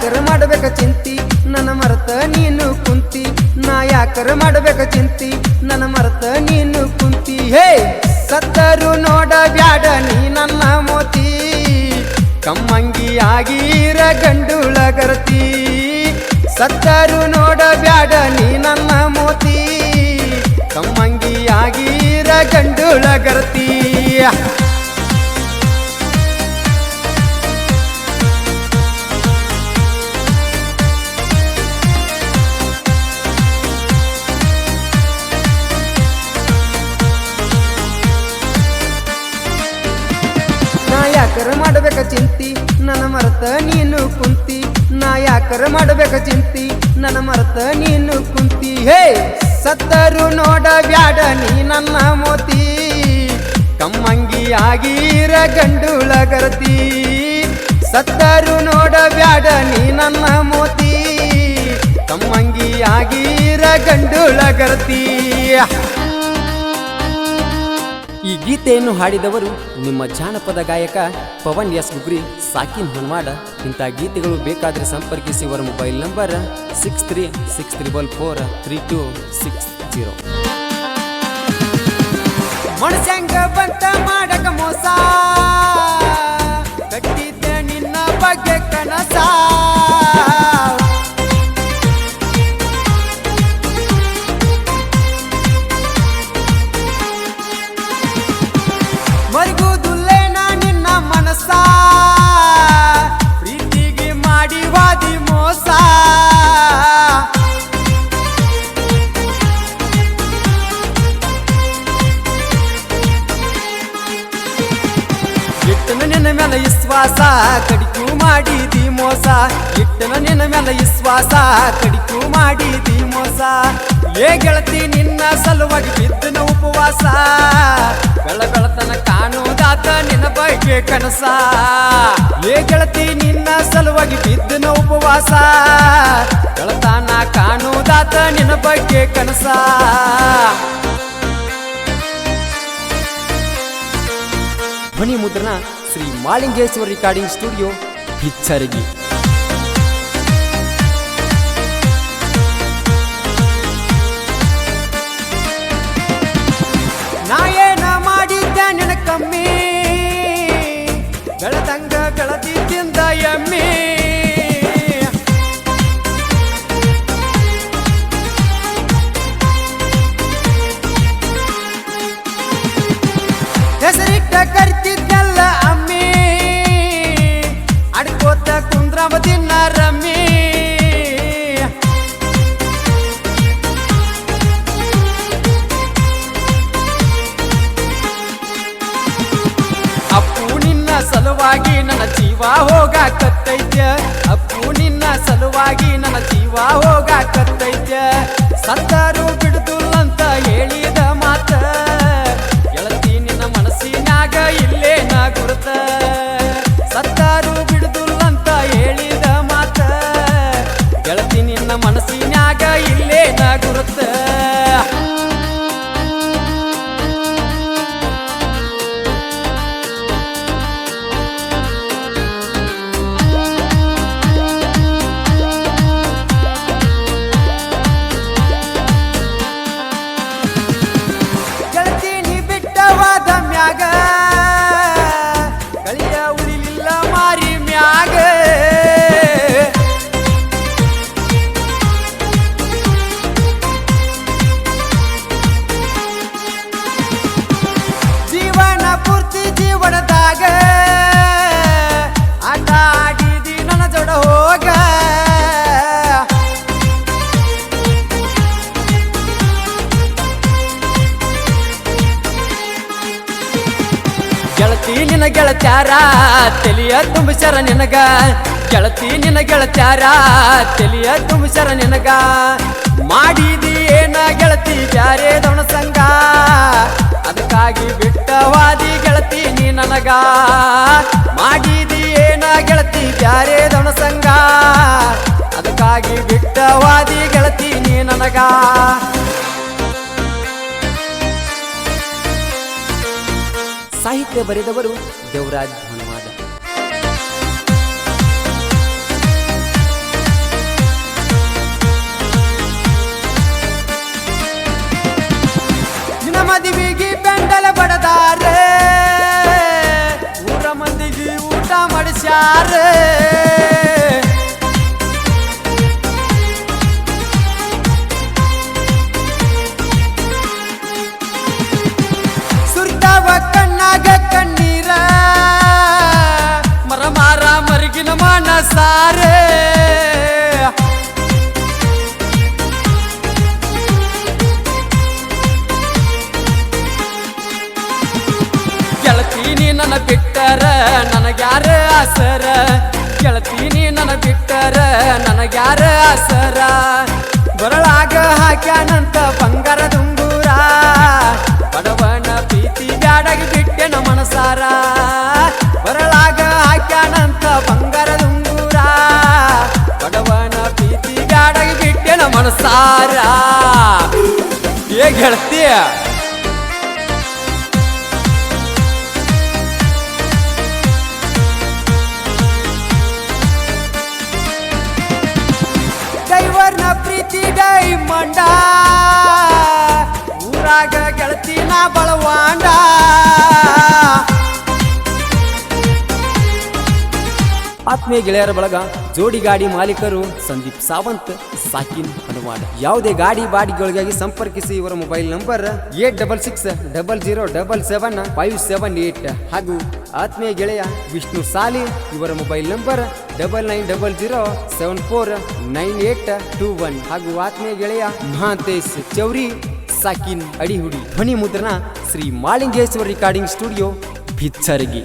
ಯಾಕರ ಮಾಡಬೇಕ ಚಿಂತಿ ನನ್ನ ಮರೆತ ನೀನು ಕುಂತಿ ನಾ ಯಾಕರ ಮಾಡಬೇಕ ಚಿಂತಿ ನನ್ನ ಮರೆತ ನೀನು ಕುಂತಿ ಹೇ ಸತ್ತರು ನೋಡ ಬ್ಯಾಡ ನೀ ನನ್ನ ಮೋತಿ ಕಮ್ಮಂಗಿ ಆಗೀರ ಗಂಡುಳ ಗರತಿ ಸತ್ತರು ನೋಡ ಬ್ಯಾಡ ನೀ ನನ್ನ ಮೋತಿ ಕಮ್ಮಂಗಿ ಆಗೀರ ಗಂಡುಳ ಗರತಿ ಯಾಕರ ಮಾಡಬೇಕ ಚಿಂತಿ ನನ್ನ ಮರೆತ ನೀನು ಕುಂತಿ ನಾ ಯಾಕರ ಮಾಡಬೇಕ ಚಿಂತಿ ನನ್ನ ಮರೆತ ನೀನು ಕುಂತಿ ಹೇ ಸತ್ತರು ನೋಡ ಬ್ಯಾಡ ನೀ ನನ್ನ ಮೋತಿ ಕಮ್ಮಂಗಿ ಆಗೀರ ಗಂಡುಳ ಗರತಿ ಸತ್ತರು ನೋಡ ಬ್ಯಾಡ ನೀ ನನ್ನ ಮೋತಿ ಕಮ್ಮಂಗಿ ಆಗೀರ ಗಂಡುಳ ಗರತಿ ಈ ಗೀತೆಯನ್ನು ಹಾಡಿದವರು ನಿಮ್ಮ ಜಾನಪದ ಗಾಯಕ ಪವನ್ ಎಸ್ ಗುಗ್ರಿ ಸಾಕಿನ್ ಹೊನ್ವಾಡ ಇಂಥ ಗೀತೆಗಳು ಬೇಕಾದರೆ ಸಂಪರ್ಕಿಸಿ ಅವರ ಮೊಬೈಲ್ ನಂಬರ್ 6364432260 ಮನಸಂಗ ಬಂತ ಮಾಡಕ ಮೋಸ ಕಟ್ಟಿದ್ದೆ ನಿನ್ನ ಬಗ್ಗೆ ಕನಸ ಮರಿಗುದುಲ್ಲೇನ ನಿನ್ನ ಮನಸ ಪ್ರೀತಿಗೆ ಮಾಡಿ ವಾದಿ ಮೋಸ ಇಟ್ಟನ ನಿನ್ನ ಮೇಲೆ ವಿಶ್ವಾಸ ಕಡಿಕು ಮಾಡಿದಿ ಮೋಸ ಇಟ್ಟನ ನಿನ್ನ ಮೇಲೆ ವಿಶ್ವಾಸ ಕಡಿಕು ಮಾಡಿದಿ ಮೋಸ ಏ ಗೆಳತಿ ನಿನ್ನ ಸಲುವಾಗಿ ಬಿದ್ದನ ಉಪವಾಸ ಬೆಳತನ ಕಾಣುದಾತ ನಿನ್ನ ಬಗ್ಗೆ ಕನಸ ಏ ಗೆಳತಿ ನಿನ್ನ ಸಲುವಾಗಿ ಬಿದ್ದನ ಉಪವಾಸ ಬೆಳತನ ಕಾಣುದಾತ ನಿನ್ನ ಬಗ್ಗೆ ಕನಸ ಧ್ವನಿ ಮುದ್ರಣ ಶ್ರೀ ಮಾಳಿಂಗೇಶ್ವರ ರೆಕಾರ್ಡಿಂಗ್ ಸ್ಟುಡಿಯೋ ಹಿಚ್ಚರಗಿ ನಾ ಏನ ಮಾಡಿದ್ದೆ ನಿನ ಕಮ್ಮಿ ಬೆಳದಂಗ ಬೆಳದಿದ್ದಿಂದ ಎಮ್ಮಿ ಹೆಸರಿಟ್ಟ ಕರಿತಿದ್ದಲ್ಲ ಅಮ್ಮಿ ಅಡ್ಕೋತ ಕುಂದ್ರಮ ದಿನ ರಮ್ಮಿ ಅಪ್ಪು ನಿನ್ನ ಸಲುವಾಗಿ ನನ್ನ ಜೀವ ಹೋಗಾಕತ್ತೈತೆ ಅಪ್ಪು ನಿನ್ನ ಸಲುವಾಗಿ ನನ್ನ ಜೀವ ಹೋಗಾಕತ್ತೈತೆ ಸತ್ತರು ಬಿಡುದಿಲ್ಲಂತ ಹೇಳಿದ ಮಾತ ಗೆಳತಿ ನಿನ್ನ ಮನಸ್ಸಿನಾಗ ಇಲ್ಲೇ ನಾ ಗುರುತ ಸತ್ತರು ಬಿಡುದಿಲ್ಲಂತ ಹೇಳಿದ ಮಾತ ಗೆಳತಿ ನಿನ್ನ ಮನಸ್ಸಿನಾಗ ಇಲ್ಲೇ ನಾ ಗುರುತ ಕಳಿಯ ಉಳಿಲಿಲ್ಲ ಮಾರಿ ಮ್ಯಾಗ ಜೀವನ ಪೂರ್ತಿ ಜೀವನದಾಗ ಆಟ ಆಡಿದಿ ನನ್ನ ಜೋಡ ಹೋಗ ಗೆಳತಿ ನಿನ್ನ ಗೆಳತ್ಯಾರ ತೆಲಿಯ ತುಂಬಿಸರ ನಿನಗ ಗೆಳತಿ ನಿನ್ನ ಗೆಳತ್ಯಾರ ತೆಲಿಯ ತುಂಬಿಸರ ನಿನಗ ಮಾಡಿದಿ ಏನ ಗೆಳತಿ ಬ್ಯಾರೆ ದವನ ಸಂಗ ಅದಕ್ಕಾಗಿ ಬಿಟ್ಟವಾದಿ ಗೆಳತಿ ನೀ ನನಗ ಮಾಡಿದಿ ಏನ ಗೆಳತಿ ಬ್ಯಾರೆ ದವನ ಸಂಗ ಅದಕ್ಕಾಗಿ ಬಿಟ್ಟವಾದಿ ಗೆಳತಿ ನೀ ನನಗ ಸಾಹಿತ್ಯ ಬರೆದವರು ದೇವರಾಜ್ ಹೊನ್ವಾಡ ಮದುವೆಗೆ ಬೆಂಡಲ ಬಡದಾರೆ ಊರ ಮಂದಿಗೆ ಊಟ ಮಾಡಿಸ್ಯಾರ ಸುರಿತಾವ ಕಣ್ಣಾಗ ಕಣ್ಣೀರ ಮರಮಾರ ಮರಿಗಿನ ಮನಸಾರೆ ಗೆಳತೀನಿ ನನ್ನ ಬಿಟ್ಟರ ನನಗ್ಯಾರ ಆಸರ ಗೆಳತೀನಿ ನನ್ನ ಬಿಟ್ಟರ ನನಗ್ಯಾರ ಆಸರ ಬರಳಾಗ ಹಾಕ್ಯಾನಂತ ಬಂಗಾರ ದುಂಗೂರ ಬಡವನ ಪ್ರೀತಿ ಬ್ಯಾಡಗಿ ಬಿಟ್ಟೆನ ಮನಸಾರ ಬರಳಾಗ ಹಾಕ್ಯಾನಂತ ಬಂಗಾರ ದುಂಗೂರ ಬಡವನ ಪ್ರೀತಿ ಬ್ಯಾಡಗಿ ಬಿಟ್ಟೆನ ಮನಸಾರ ಏ ಗೆಳತಿ ಕೈವರ್ನ ಪ್ರೀತಿ ಡೈಮಂಡ ಊರಾಗ ಗೆಳತಿನ ಬಳವಾಂಡ ಆತ್ಮೀಯ ಗೆಳೆಯರ ಬಳಗ ಜೋಡಿ ಗಾಡಿ ಮಾಲೀಕರು ಸಂದೀಪ್ ಸಾವಂತ್ ಸಾಕಿನ್ ಹನುಮಾಡ ಯಾವುದೇ ಗಾಡಿ ಬಾಡಿಗೆಗಳಿಗಾಗಿ ಸಂಪರ್ಕಿಸಿ ಇವರ ಮೊಬೈಲ್ ನಂಬರ್ 866000775778 ಹಾಗೂ ಆತ್ಮೀಯ ಗೆಳೆಯ ವಿಷ್ಣು ಸಾಲಿ ಇವರ ಮೊಬೈಲ್ ನಂಬರ್ 9900749821 ಹಾಗೂ ಆತ್ಮೀಯ ಗೆಳೆಯ ಮಹಾಂತೇಶ್ ಚೌರಿ ಸಾಕಿನ್ ಅಡಿಹುಡಿ ಧ್ವನಿ ಮುದ್ರಣ ಶ್ರೀ ಮಾಳಿಂಗೇಶ್ವರ ರೆಕಾರ್ಡಿಂಗ್ ಸ್ಟುಡಿಯೋ ಭಿಚ್ಚರಗಿ.